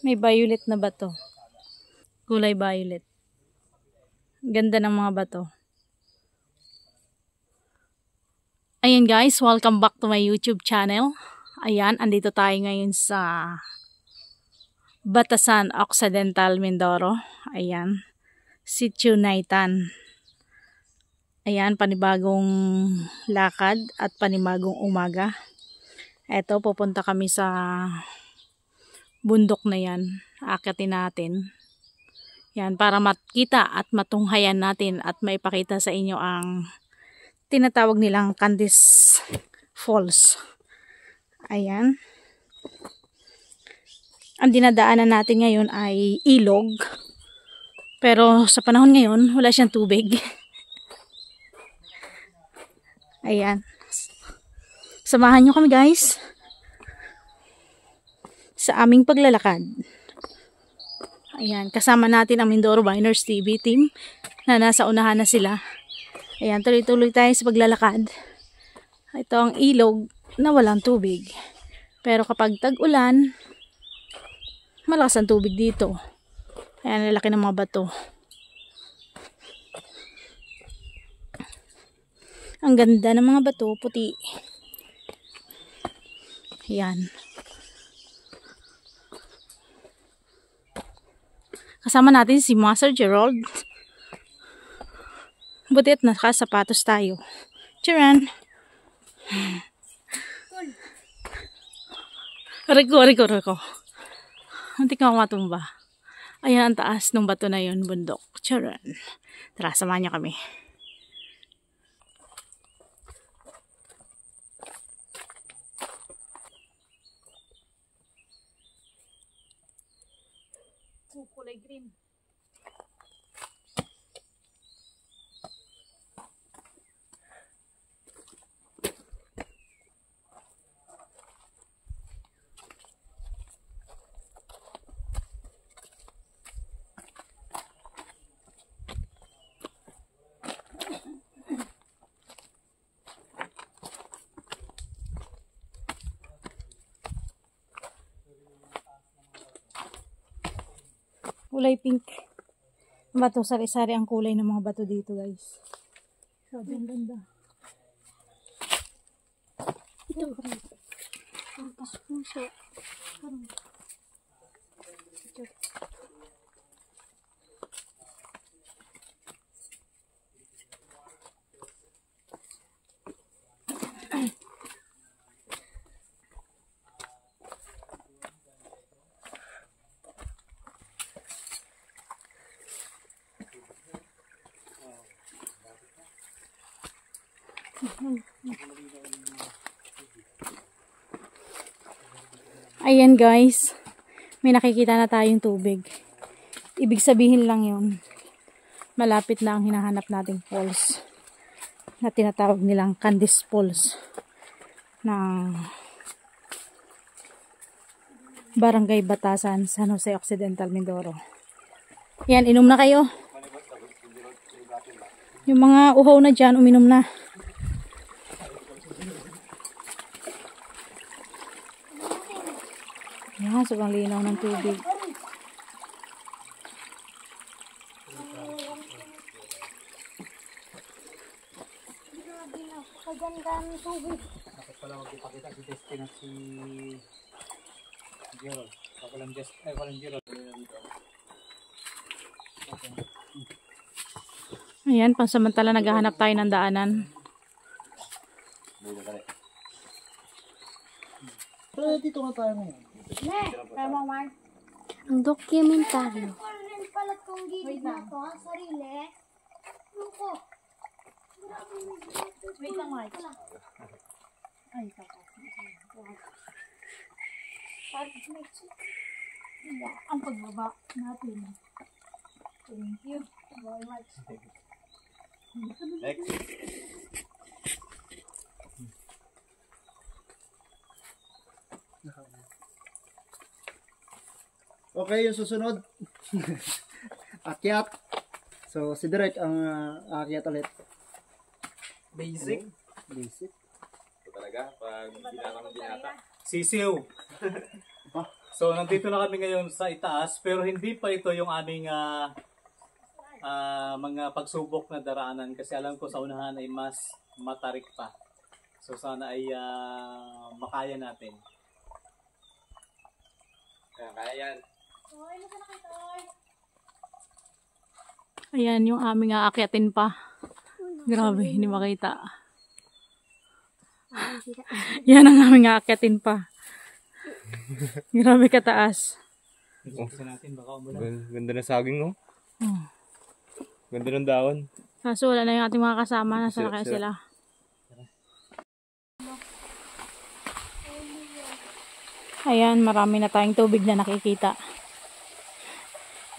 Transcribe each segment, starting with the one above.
May violet na bato. Kulay violet. Ganda ng mga bato. Ayan guys, welcome back to my YouTube channel. Ayan, andito tayo ngayon sa Batasan Occidental, Mindoro. Ayan, Sitio Naitan. Ayan, panibagong lakad at panibagong umaga. Eto, pupunta kami sa bundok na yan. Aakyatin natin. Yan, para makita at matunghayan natin at maipakita sa inyo ang tinatawag nilang Candice Falls. Ayan. Ang dinadaanan natin ngayon ay ilog. Pero sa panahon ngayon, wala siyang tubig. Ayan. Samahan nyo kami guys sa aming paglalakad. Ayan, kasama natin ang Mindoro Viners TV team na nasa unahan na sila. Ayan, tuloy-tuloy tayo sa paglalakad. Ito ang ilog na walang tubig. Pero kapag tag-ulan, malakas ang tubig dito. Ayan, lalaki ng mga bato. Ang ganda ng mga bato, puti. Ayan. Kasama natin si Master Gerald. Buti at nakasapatos tayo. Charan! Riko. Hindi ka matumba. Ayan ang taas ng bato na yun, bundok. Charan! Tara, samahan niyo kami. Kulay green. Kulay pink. Bato, sari-sari ang kulay ng mga bato dito guys. Sabi ang ganda. Ito. Ang puso. Ito. Ayan guys, may nakikita na tayong tubig. Ibig sabihin lang yun, malapit na ang hinahanap nating falls na tinatawag nilang Candice Falls ng Barangay Batasan, San Jose Occidental, Mindoro. Ayan, inom na kayo. Yung mga uhaw na dyan, uminom na. Ayan, sobrang linaw ng tubig. Kaganda ng tubig. Dapat pala magpapakita si Destin at si Gerald. Walang Gerald. Ayan, pansamantala naghahanap tayo ng daanan. Pero dito nga tayo ngayon. Tama, Mark. Ang dokumentaryo. Rin pala tong gilid na to, ha? Sarili. Luko. Wait lang, Mark. Ay, tapos. Ang pagbaba natin. Thank you very much. Next. Okay, yung susunod. Akyat. So, si Direk ang akyat ulit. Basic. Basic. Ito talaga, pag binatang binata. Sisiw. So, nandito na kami ngayon sa itaas, pero hindi pa ito yung aming mga pagsubok na daraanan kasi alam ko sa unahan ay mas matarik pa. So, sana ay makaya natin. Kaya yan. Ayan yung aming aakyatin pa. Grabe, hindi makita. Yan ang aming aakyatin pa. Grabe kataas. Gusto natin baka umulan. Ganda ng saging, no? Oh. Ganda ng dahon. Kaso wala na yung ating mga kasama. Nasa na kaya sila? Ayan, marami na tayong tubig na nakikita.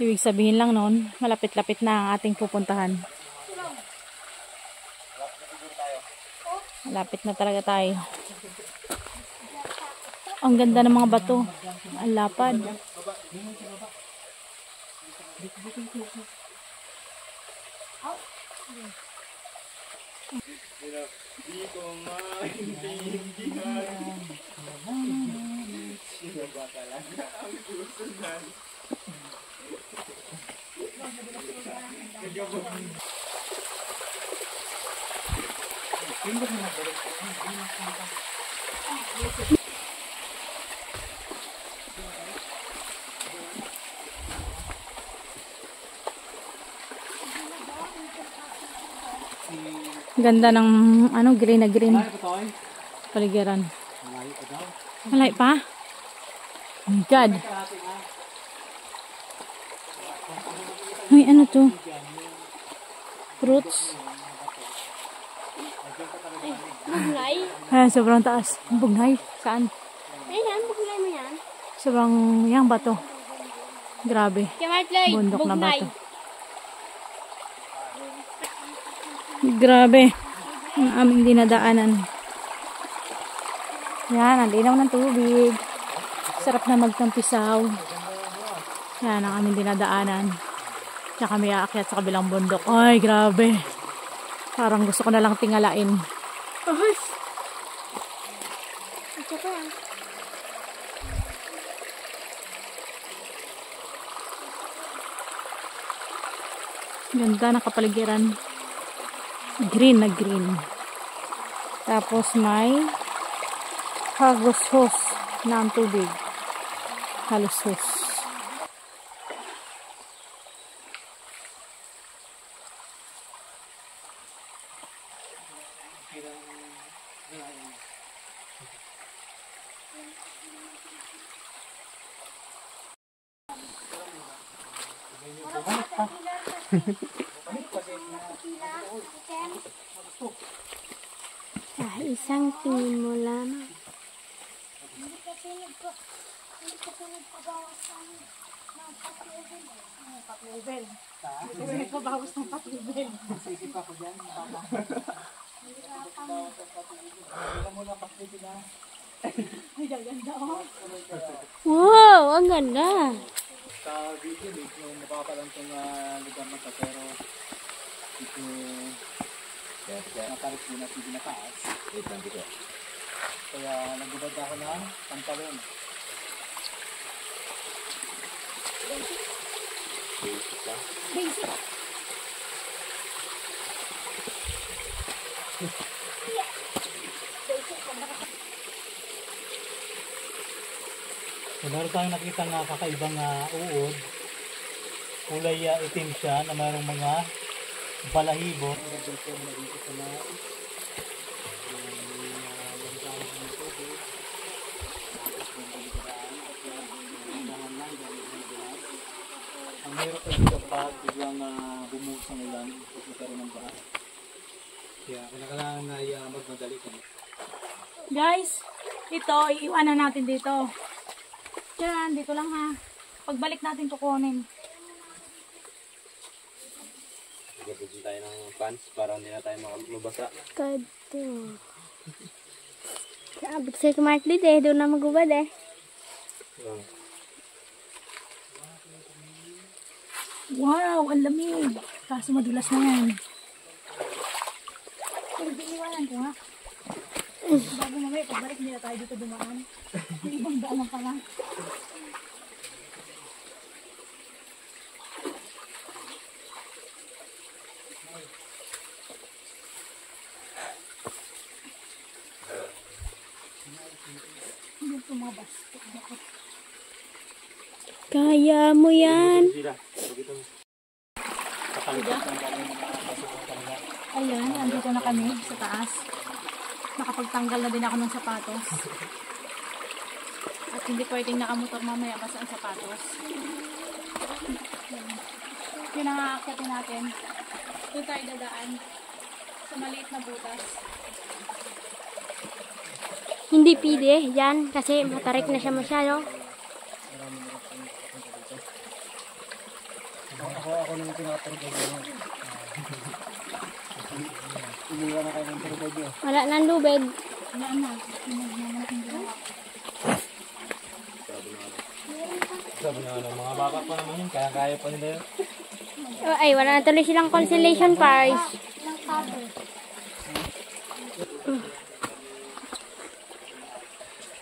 Ibig sabihin lang nun, malapit-lapit na ang ating pupuntahan. Malapit na talaga tayo. Ang ganda ng mga bato. Ang lapad. Ganda ng ano, green na green. Paligiran. Malay pa? Oh my God. Ay, ano to? Fruits. Buglay? Ay, sobrang taas. Bugnay. Saan? Ayan, buglay mo yan. Sobrang yang bato. Grabe. Kaya Martlay, Bundok na buglay. bato. Grabe. Ang aming dinadaanan. Yan, ang linaw ng tubig. Sarap na magtampisaw. Yan ang aming dinadaanan. Kaya kami aakyat sa kabilang bundok. Ay, grabe. Parang gusto ko na lang tingalain. Ay! Ito pa. Ganda na kapaligiran. Green na green. Tapos may halos na ang tubig. Halos. Isang tingin mo lamang. Hindi kasi nagpabawas kami ng patubig. Patubel. Hindi nagpabawas ng patubel. Sige pa ko dyan. Ay, gaganda oh. Wow, ang ganda. Sa video, medyo mapapalang itong lugar na ito, pero ito matarik din at hindi nataas. Kaya nagbubad ako ng pantalon. Basic. So, meron tayong nakita nga kakaibang uod. Kulay itim siya na mayroong mga balahibo. Ang meron pa dito pa, biglang bumuhos ang ulan. Tapos nagkaroon ng baha. Kaya kailangan na magmadali ka. Guys, ito, iiwanan natin dito. Diyan, dito lang ha. Pagbalik natin kukunin. Gagawin tayo ng pants para hindi na tayo mabasa. Kadto. Sabi ko sa'yo Martlay doon na magubad eh. Wow, ang lamig. Kaso madulas na yan. Iiwanan ko ha. Bago mamaya, pagbalik nila tayo dito dumaan. May ibang daan pa lang. Hindi tumabas. Kaya mo yan. Ayan, andito na kami sa taas. Nakapagtanggal na din ako ng sapatos. At hindi pwedeng nakamotor mamaya kasi ang sapatos. Yun ang aakyatin natin. Doon tayo dadaan sa maliit na butas. Hindi pide yan kasi matarik na siya masyado. Ako nang tinatarigay mo. Iniwan na kayo ng tarigay nyo. Wala nang lubid. Ayan na. Sabi nga mga bata pa naman yun, kaya pa nila yun. Oh, ay, wala na tuloy silang consolation prize.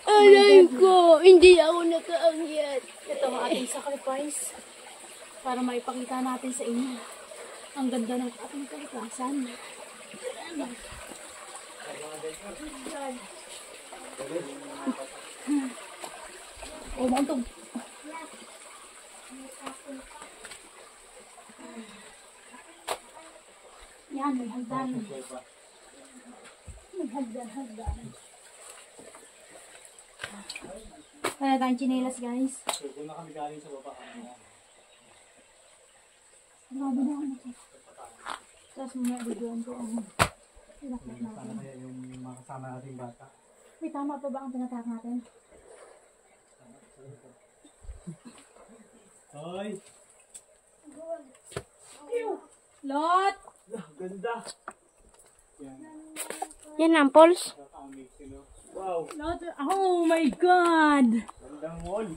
Alay ko, hindi ako nakaangyat. Ito ang ating sacrifice para maipakita natin sa inyo ang ganda ng ating kalikasan. Oh, mauntog. Yan, may hagdan. May hagdan. Wala tayong chinelas, guys. Doon na kami galing sa baba. Grabe na ako na. Tapos mamaya videoan ko ang pinakit natin. Sana kaya yung mga kasama nating bata. May tama pa ba ang pinatak natin? Hoy! Lot! Ganda! Yan ang pulse. Wow! Lot! Oh my God! Gandang wall!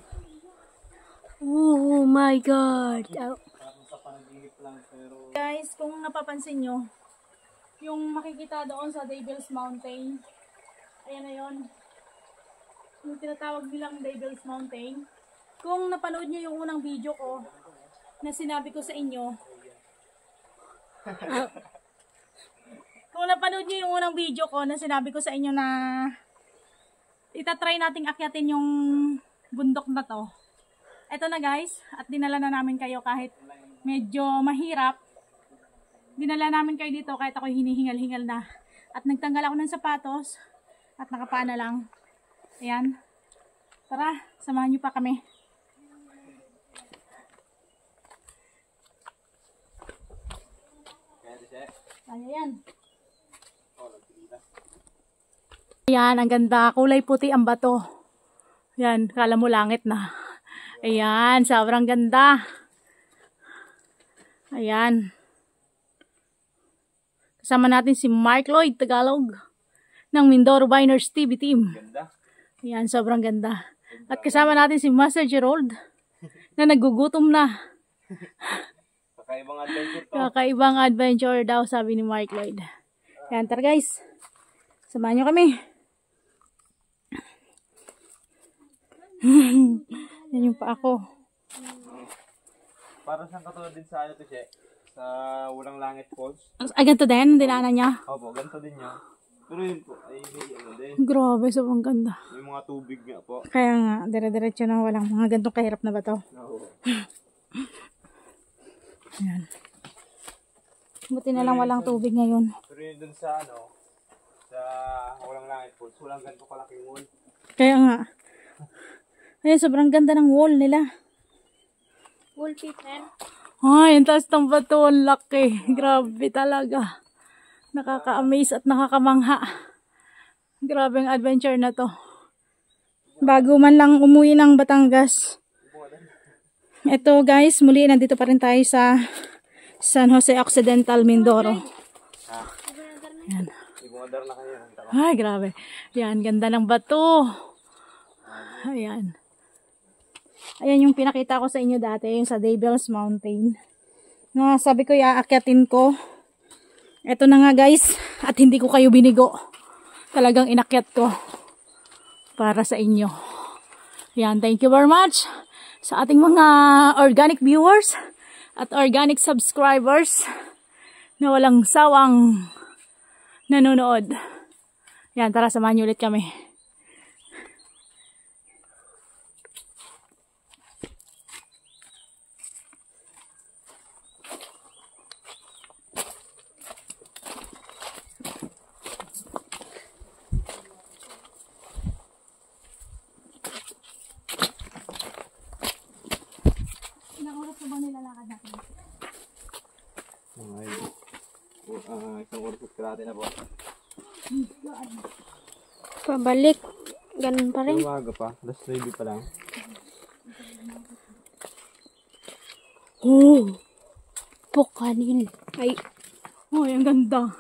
Oh my God. Oh. Parang sa panaginip lang pero... Guys, kung napapansin nyo, yung makikita doon sa Devil's Mountain, ayan na yun. Yung tinatawag nilang Devil's Mountain. Kung napanood nyo yung unang video ko, na sinabi ko sa inyo, kung napanood nyo yung unang video ko, na sinabi ko sa inyo na itatry nating akyatin yung bundok na to. Eto na guys, at dinala na namin kayo kahit medyo mahirap. Dinala namin kayo dito kahit ako hinihingal-hingal na. At nagtanggal ako ng sapatos at nakapana lang. Ayan. Tara, samahan nyo pa kami. Kaya yan. Ayan, ang ganda. Kulay puti ang bato. Ayan, kala mo langit na. Ayan, sobrang ganda. Ayan. Kasama natin si Mark Lloyd Tagalog ng Mindoro Biners TV team. Ganda. Ayan, sobrang ganda. At kasama natin si Master Gerald na nagugutom na. Kakaibang adventure to. Kakaibang adventure daw, sabi ni Mark Lloyd. Ayan, tara guys. Samahan nyo kami. Yan yung pa ako. Para siyang katulad din sa ano to siya. Sa Walang Langit Falls. Ay, ganito din, dinaanan niya. Opo, ganito din yun. Pero yun po, ay may ano din. Grabe, sobrang ganda. May mga tubig nga po. Kaya nga, dire-diretso na walang mga gantong kahirap na bato. Oo. Ayan. Buti na lang walang tubig ngayon. Pero yun dun sa ano, sa Walang Langit Falls, walang ganito kalaking wall. Kaya nga. Ayan, sobrang ganda ng wall nila. Wallpaper. Ay, ang taas ng bato, ang laki. Grabe talaga. Nakaka-amaze at nakakamangha. Grabe ang adventure na to. Bago man lang umuwi ng Batangas. Ito guys, muli nandito pa rin tayo sa San Jose Occidental, Mindoro. Ayan. Ibungadar na kayo. Ay, grabe. Ayan, ganda ng bato. Ayan. Ayan yung pinakita ko sa inyo dati, yung sa Devil's Mountain. Na sabi ko, iaakyatin ko. Ito na nga guys, at hindi ko kayo binigo. talagang inakyat ko para sa inyo. Yan, thank you very much sa ating mga organic viewers at organic subscribers na walang sawang nanonood. Yan, tara samahan niyo ulit kami. Ilang oras na ba nilalakad natin? Isang oras at kalahati na po. Pabalik. Ganun pa rin. Umaga pa. Last baby pa lang. Oh. Pukanin. Ay. Oh, ang ganda.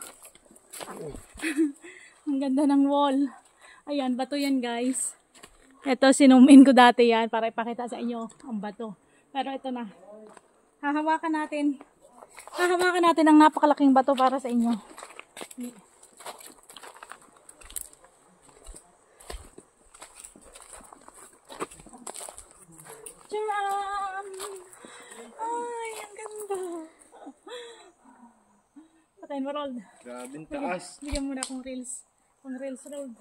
Ang ganda ng wall. Ayan, bato yan guys. Ito, sinumin ko dati yan para ipakita sa inyo ang bato. Pero ito na. Hahawakan natin ang napakalaking bato para sa inyo. Charan! Ay, ang ganda. Patayin mo, Rold. Grabing taas. Bigyan mo na akong reels. Pang reels, Rold.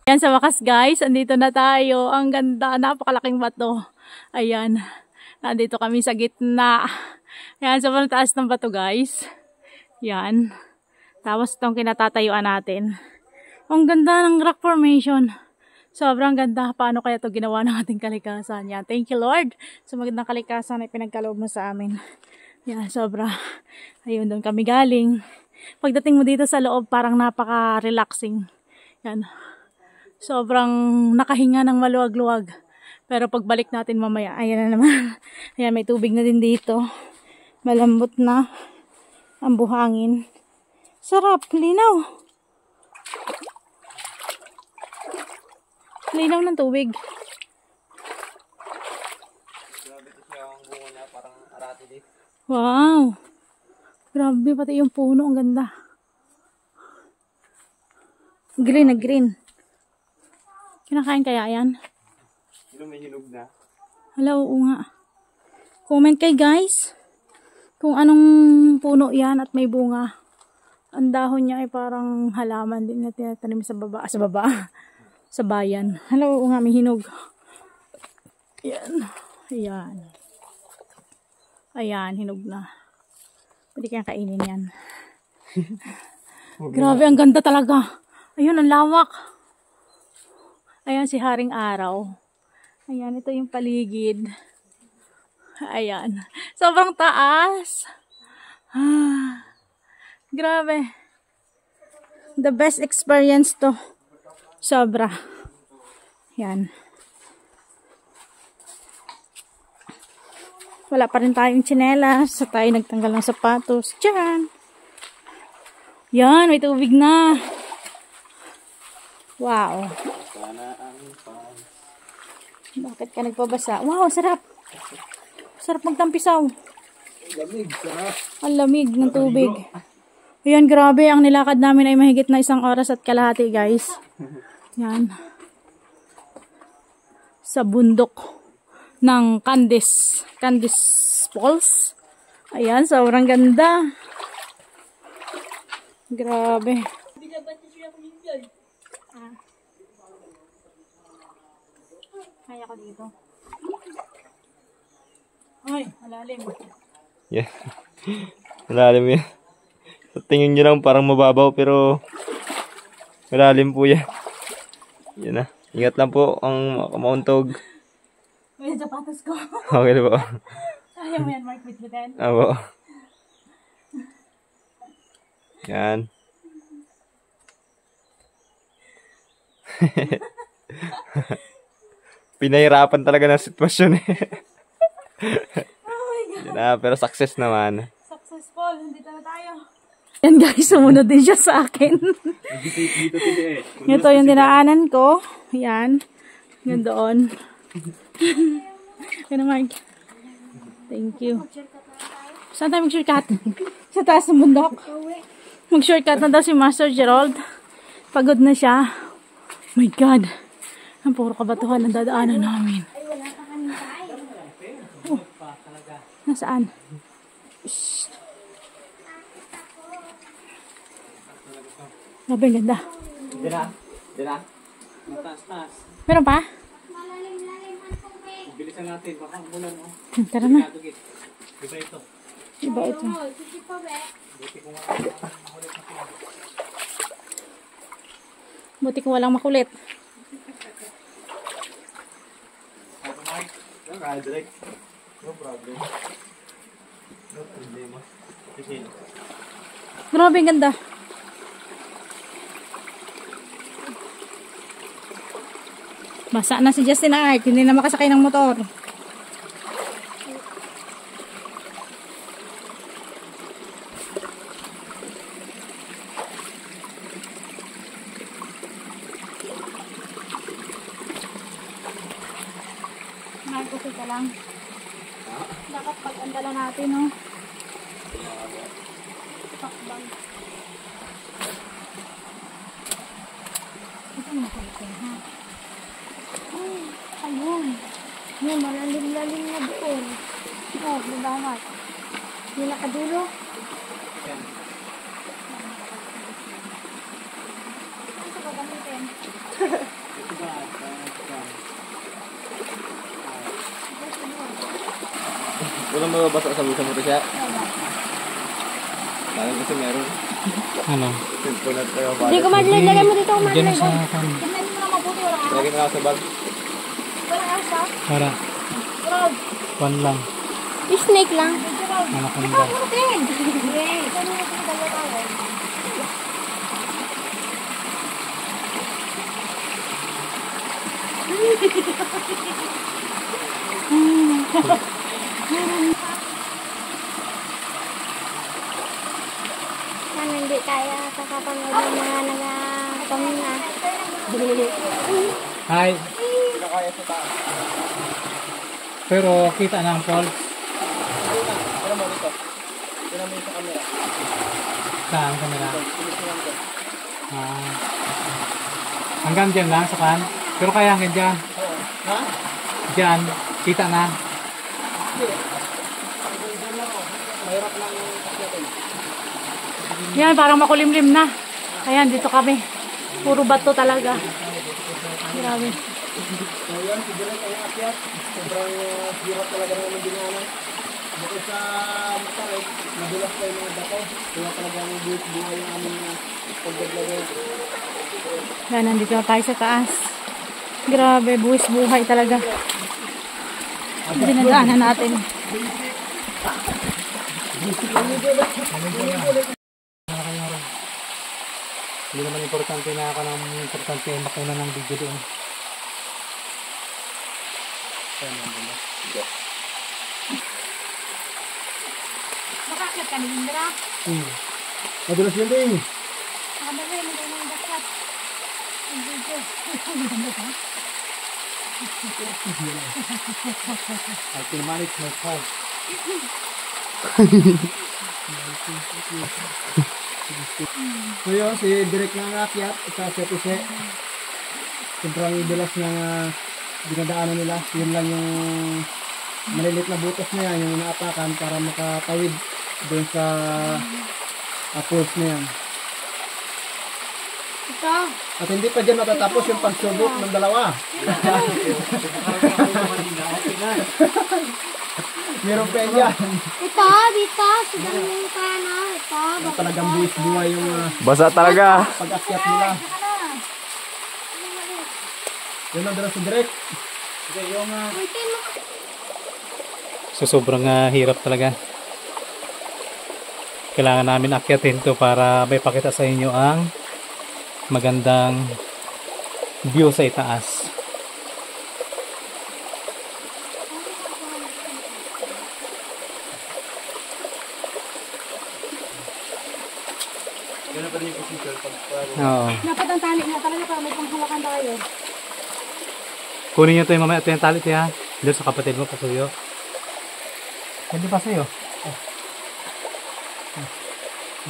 Ayan, sa wakas guys, andito na tayo. Ang ganda, napakalaking bato. Ayan, nandito kami sa gitna. Ayan, sa taas ng bato guys. Ayan. Tapos itong kinatatayuan natin. Ang ganda ng rock formation. Sobrang ganda. Paano kaya ito ginawa ng ating kalikasan? Yan. Thank you Lord sa magandang kalikasan na pinagkaloob mo sa amin. Yan, sobra. Ayun, doon kami galing. Pagdating mo dito sa loob, parang napaka-relaxing. Yan. Sobrang nakahinga ng maluwag-luwag. Pero pagbalik natin mamaya, ayan na naman. Ayan, may tubig na din dito. Malambot na ang buhangin. Sarap, linaw. Linaw ng tubig. Grabe ito siya ang bunga niya. Parang arati din. Wow. Grabe, pati yung puno. Ang ganda. Green na green. Kinakain kaya yan? Sino may hinog na? Hala, oo nga. Comment kay guys kung anong puno yan at may bunga. Ang dahon niya ay parang halaman din na tinatanim sa baba. Sa baba. Sa bayan. Hala, oo nga, may hinog. Ayan. Ayan. Ayan, hinog na. Pwede kayang kainin yan. Grabe, ang ganda talaga. Ayun, ang lawak. Ayan si Haring Araw. Ayan, ito yung paligid. Ayan. Sobrang taas. Ah, grabe. The best experience to. Sobra. Ayan. Wala pa rin tayong tsinelas. So tayo nagtanggal ng sapatos. Diyan. Yan, may tubig na. Wow. Bakit ka nagpabasa? Wow, sarap. Sarap magtampisaw. Lamig, sarap. Ang lamig ng tubig. Ayan, grabe. Ang nilakad namin ay mahigit na 1 oras at kalahati, guys. Yan. Sa bundok ng Candice Falls. Ayan, sobrang ganda. Grabe. Kaya ko dito. Ay, malalim. Yeah. Malalim yan. Sa tingin nyo lang parang mababaw pero malalim po yan. Yan na. Ingat lang po ang mauntog. May sapatos ko. Okay na po. Ayaw mo yan, Mark, bitbitin. Abo. Yan. Pinahirapan talaga ng sitwasyon eh. Oh my God. Yan na, pero success naman. Successful. Nandito na tayo. Yan guys, sumunod din siya sa akin. Ito yung dinaanan ko. Yan. Yan doon. Yan Mark. Thank you. Saan tayo mag-shortcut? Sa taas ng bundok. Mag-shortcut na daw si Master Gerald. Pagod na siya. My God. Ang puro kabatuhan ang dadaanan namin. Oh. Nasaan? Shhh. Grabe, ang ganda. Dira. Taas. Meron pa? Bilisan natin. Baka umulan, oh. Tara na. Diba ito? Iba ito. Buti kung walang makulit. No problem. No problema. Sige. Grabe, ang ganda. Basa na si Justin Ark. Hindi na makasakay ng motor. Marco, ka lang. Dapat pag-andala natin, no? Pakbang. Ito mo nakalipin, ha? Ayun. Yung malalim-lalim na doon. Oh, libangat. Yung nakadulo. Ano sa gagamitin? Walang mababasa sa busa mo to siya. Parang kasi meron. Ano? Cellphone at kayo. Hindi ko madalagay mo dito. Diyan na sa kan. Tignan mo na mabuti. Walang ahas. Lagi na ako sa bag. Walang ahas, ha? Para. Rob. Pan lang. Snake lang. Anaconda. Martin! Okay. Tignan mo na dalawa tayo. Sana hindi tayo kakapanood ng mga nagpamina. Hi. Pero kita na ang falls. Saan camera? Hanggang dyan lang sa kan. Pero kaya hanggang dyan. Ha? Dyan. Kita na. Mahirap lang akyatin. Yan, parang makulimlim na. Ayan, dito kami. Puro bato talaga. Grabe. So yan, siguro kayo akyat. Sobrang hirap talaga naman dinaanan. Bukod sa matarik, madulas pa yung mga bato. Kaya talagang buhay yung aming pagdaglagay. Yan, nandito na tayo sa taas. Grabe, buwis buhay talaga. Dinadaanan natin. Hindi naman importante na ako ng importante ay makuna ng video doon. Makakit ka ni Indra. Madulas yun din. Nakadali mo daw ng dakat. Ang video. I can manage my car. So yun, si Direk ng akyat, isa si Pise. Sobrang dulas ng dinadaanan nila. Yun lang yung malilit na butas na yan, yung inaapakan para makatawid doon sa falls na yan. Ito. At hindi pa dyan natatapos yung pagsubok ng dalawa. Meron pa yan dyan. Ito, dito. Siguro yung kano. Ito. Yung talagang buwis buhay yung Basa talaga. pag-akyat nila. Yun ang dalas si Direk. So sobrang hirap talaga. Kailangan namin akyatin to para may pakita sa inyo ang magandang view sa itaas. Oo. Dapat ang tali nga talaga para may panghalakan tayo. Kunin nyo ito yung mamaya. Ito yung tali siya. Doon sa kapatid mo, pasuyo. Hindi pa sa'yo.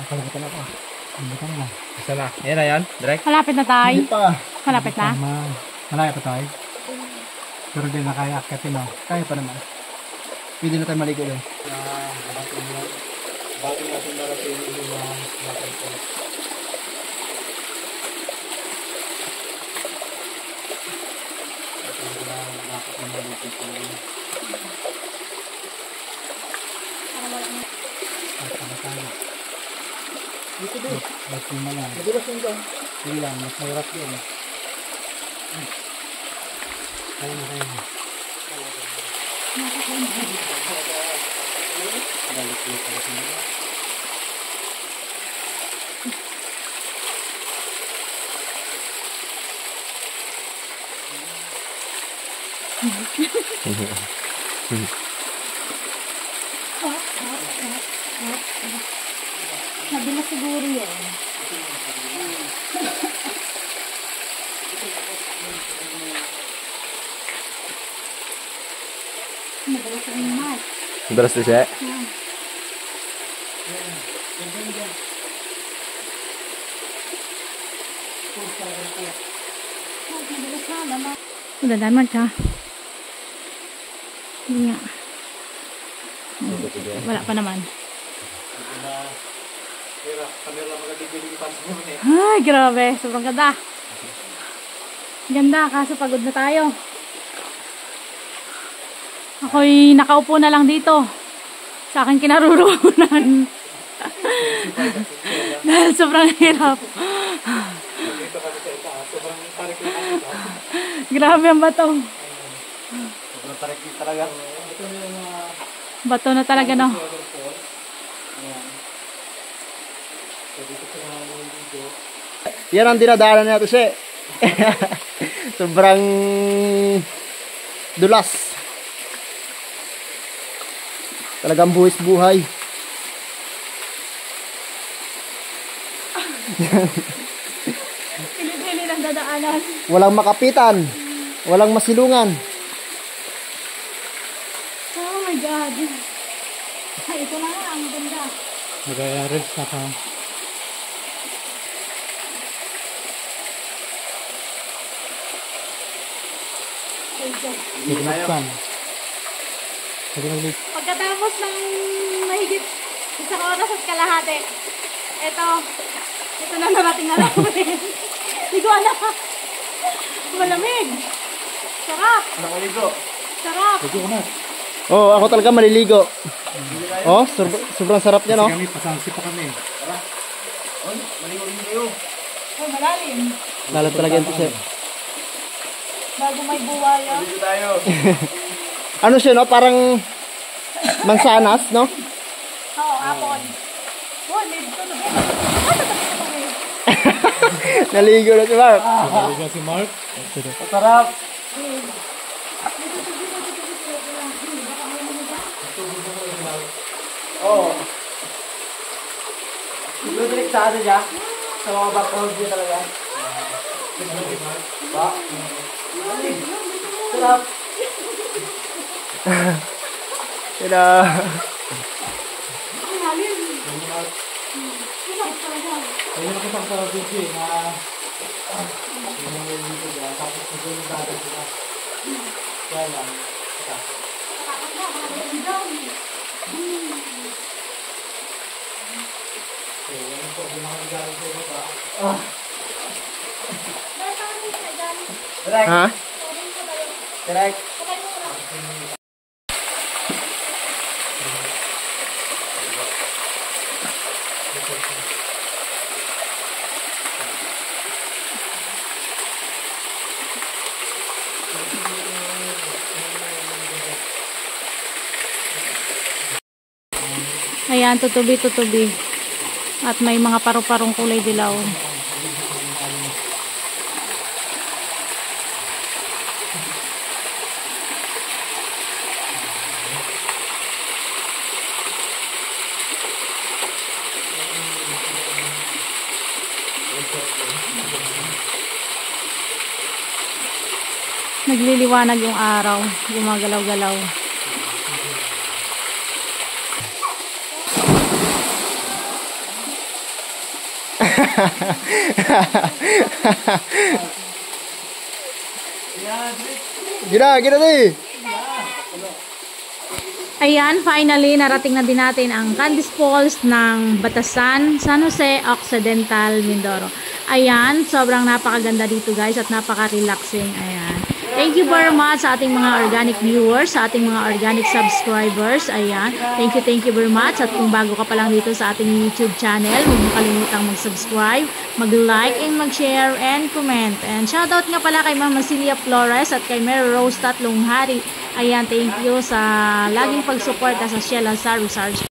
Nakalimutan ako. Isa na. Ayan na yan. Direct. Malapit na tayo. Hindi pa. Malapit na. Malaya pa tayo. Pero din na kaya akitin na. Kaya pa naman. Pwede na tayo maligo doon. Bago natin narating yung natin po. Dito din. Mas malang. Madulas yun dyan. Sige lang, mas mahirap yun. Kaya na, kaya na. Balik ko pala sa mga. Madalas siguro yun. Madalas ang mat. Madalas na siya. Dadaan ka. Hindi nga. Wala pa naman. Ay, grabe. Sobrang ganda. Ganda, kaso pagod na tayo. Ako'y nakaupo na lang dito. Sa akin kinaruroonan. Dahil sobrang hirap. Grabe ang bato. Bato na talaga, no? Yan ang dinadaanan natin siya. Sobrang dulas. Talagang buwis buhay. Pili-pili ng dadaanan. Walang makapitan. Walang masilungan. Oh my God. Ay, ito na nga. Ang ganda. Mag-aarage na ka. Buksan. Pagkatapos ng mahigit isang oras at kalahati, ito na narating na namin. Hindi ko alam. Malamig. Sarap. Sarap. Oh, ako talaga maliligo. Oh, sobrang sarap niya, no? Kami, pasangsi pa kami. Ay, malalim. Lalo talaga yan siya. Bago may buwaya. Ano siya, no? Parang mansanas, no? Oo, apple. Oh, dito na. Naligo na si Mark. Naligo si Mark. Sarap. Oh. Siguro direct sa ano niya? Sa mga background niya talaga. Ba? Sarap. Sila. Ayun ako sa video na tapos yung dati sila. Kaya lang. Ha? Direct. Ayan, tutubi-tutubi. At may mga paru-parong kulay dilaw. Nagliliwanag yung araw, gumagalaw-galaw. Gina di. Ayan, finally, narating na din natin ang Candice Falls ng Batasan, San Jose Occidental, Mindoro. Ayan, sobrang napakaganda dito guys at napaka-relaxing. Ayan. Thank you very much sa ating mga organic viewers, sa ating mga organic subscribers. Ayan. Thank you very much. At kung bago ka pa lang dito sa ating YouTube channel, huwag mo kalimutang mag-subscribe, mag-like, and mag-share, and comment. And shoutout nga pala kay Mama Celia Flores at kay Mary Rose Tatlong Hari. Ayan, thank you sa laging pagsuporta sa Shell and Sarus